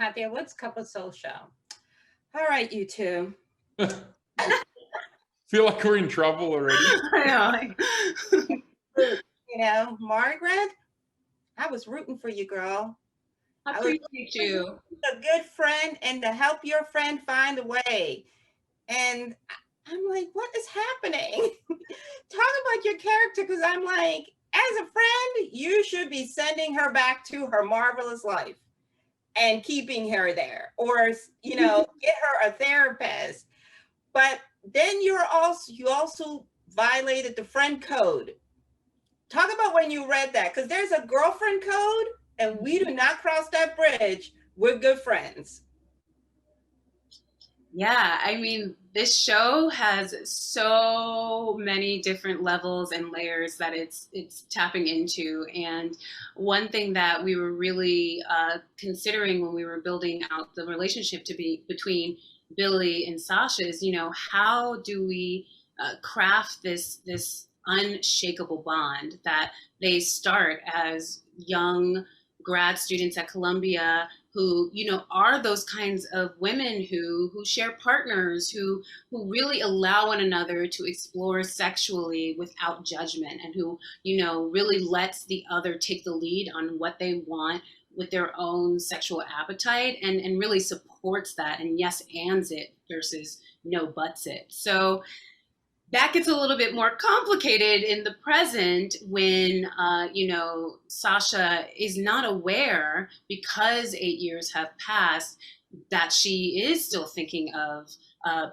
Katya, what's Cup of Soul show? All right, you two. Feel like we're in trouble already. I know. Margaret, I was rooting for you, girl. I appreciate you. A good friend and to help your friend find a way. And I'm like, what is happening? Talk about your character, because I'm like, as a friend, you should be sending her back to her marvelous life and keeping her there, or get her a therapist. But then you also violated the friend code. Talk about when you read that, because there's a girlfriend code, and we do not cross that bridge. We're good friends. Yeah, I mean, this show has so many different levels and layers that it's tapping into. And one thing that we were really considering when we were building out the relationship to be between Billy and Sasha is, how do we craft this unshakable bond that they start as young grad students at Columbia who are those kinds of women who share partners, who really allow one another to explore sexually without judgment, and who really lets the other take the lead on what they want with their own sexual appetite, and really supports that, and yes ands it versus no buts it. So that gets a little bit more complicated in the present when, Sasha is not aware, because 8 years have passed, that she is still thinking of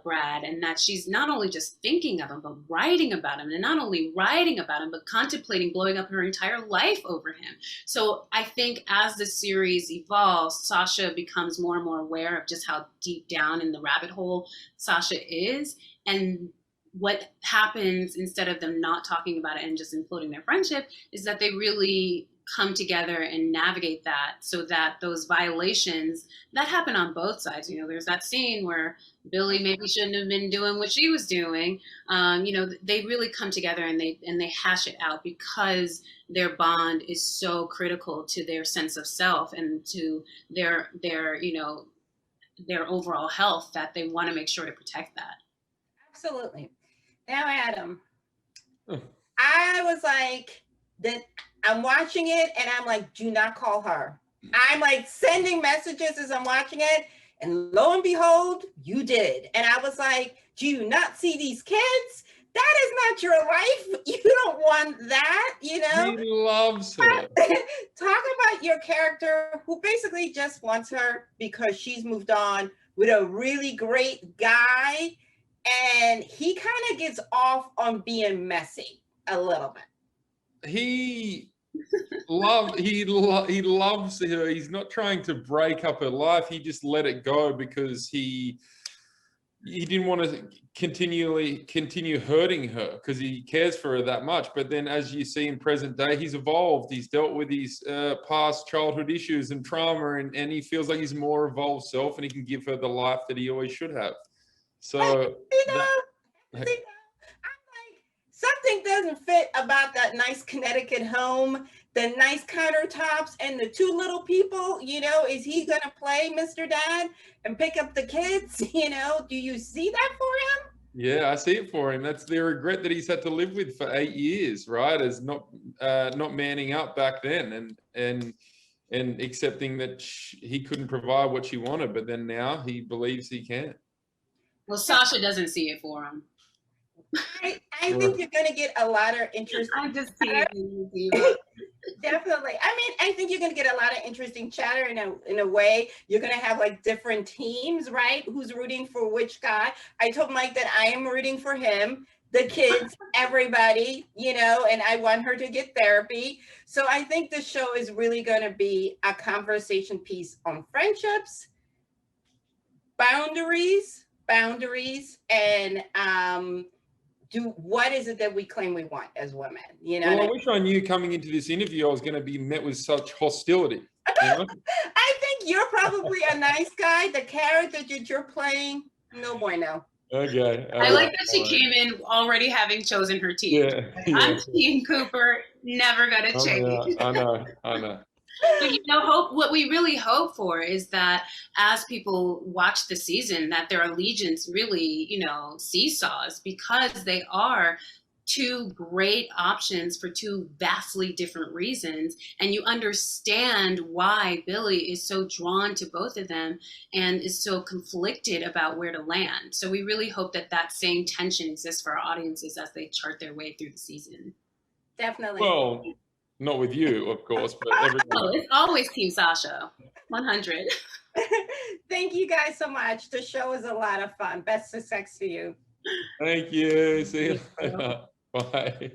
Brad, and that she's not only just thinking of him, but writing about him, and not only writing about him, but contemplating blowing up her entire life over him. So I think as the series evolves, Sasha becomes more and more aware of just how deep down in the rabbit hole Sasha is, and what happens instead of them not talking about it and just imploding their friendship is that they really come together and navigate that, so that those violations that happen on both sides, there's that scene where Billy maybe shouldn't have been doing what she was doing, they really come together and they hash it out, because their bond is so critical to their sense of self and to their overall health, that they want to make sure to protect that. Absolutely. Now, Adam, I was like, I'm watching it and I'm like, do not call her. I'm like sending messages as I'm watching it, and lo and behold, you did. And I was like, do you not see these kids? That is not your life. You don't want that, He loves her. Talk about your character who basically just wants her because she's moved on with a really great guy. And he kind of gets off on being messy a little bit. He loves her. He's not trying to break up her life. He just let it go because he didn't want to continue hurting her, because he cares for her that much. But then, as you see in present day, he's evolved. He's dealt with his past childhood issues and trauma, and he feels like he's a more evolved self, and he can give her the life that he always should have. So, I'm like, something doesn't fit about that nice Connecticut home, the nice countertops, and the two little people. Is he going to play Mr. Dad and pick up the kids? Do you see that for him? Yeah, I see it for him. That's the regret that he's had to live with for 8 years, right? As not manning up back then, and accepting that he couldn't provide what she wanted, but then now he believes he can. Well, Sasha doesn't see it for him. I think you're going to get a lot of interest. I just see it. Definitely. I think you're going to get a lot of interesting chatter in a way. You're going to have like different teams, right? Who's rooting for which guy? I told Mike that I am rooting for him, the kids, everybody, and I want her to get therapy. So I think the show is really going to be a conversation piece on friendships, boundaries, and what is it that we claim we want as women? Well, I wish I knew coming into this interview I was going to be met with such hostility. I think you're probably a nice guy. The character that you're playing, no bueno. Okay. I like that she came in already having chosen her team. Yeah. I'm Team Cooper, never gonna change. I know. But what we really hope for is that as people watch the season, that their allegiance really, seesaws, because they are two great options for two vastly different reasons, and you understand why Billy is so drawn to both of them and is so conflicted about where to land. So we really hope that that same tension exists for our audiences as they chart their way through the season. Definitely. Well, not with you, of course, but everyone. Oh, it's always Team Sasha, 100. Thank you guys so much. The show was a lot of fun. Best of sex to you. Thank you. See you later. Bye.